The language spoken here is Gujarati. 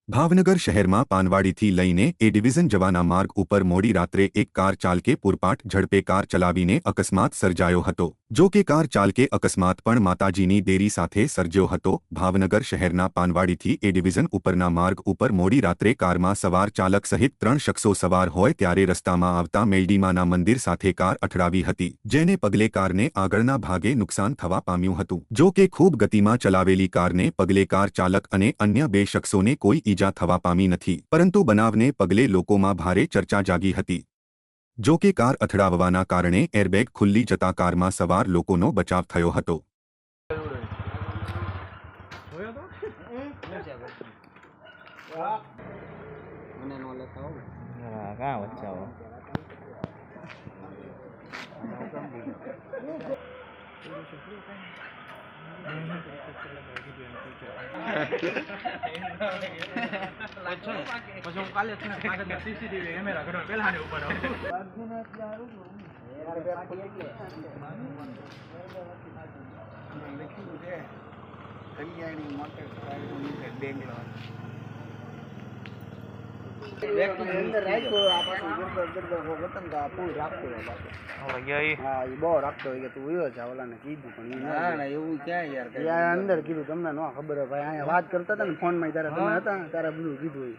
ભાવનગર શહેરમાં પાનવાડીથી લઈને એ ડિવિઝન જવાના માર્ગ ઉપર મોડી રાત્રે એક કાર ચાલકે પૂરપાટ ઝડપે કાર ચલાવીને અકસ્માત સર્જાયો હતો। જો કે કાર ચાલકે અકસ્માત પણ માતાજીની દેરી સાથે સર્જ્યો હતો। ભાવનગર શહેરના પાનવાડીથી એ ડિવિઝન ઉપરના માર્ગ ઉપર મોડી રાત્રે કારમાં સવાર ચાલક સહિત 3 શખ્સો સવાર હોય ત્યારે રસ્તામાં આવતા મેલડીમાના મંદિર સાથે કાર અથડાવી હતી, જેને પગલે કારને આગળના ભાગે નુકસાન થવા પામ્યું હતું। જો કે ખૂબ ગતિમાં ચલાવેલી કારને પગલે કાર ચાલક અને અન્ય 2 શખ્સોને કોઈ ઈજા થવા પામી નથી, પરંતુ બનાવને પગલે લોકોમાં ભારે ચર્ચા જાગી હતી। જો કે કાર અથડાવવાના કારણે એરબેગ ખુલ્લી જતા કારમાં સવાર લોકોનો બચાવ થયો હતો। પછી હું કાલે સીસીટીવી કેમેરા કરવા પેલા ને ઉપર અંદર કીધું તમને ન ખબર હોય ભાઈ, અહીંયા વાત કરતા હતા ને ફોન માં ત્યારે તમે હતા ત્યારે બધું કીધું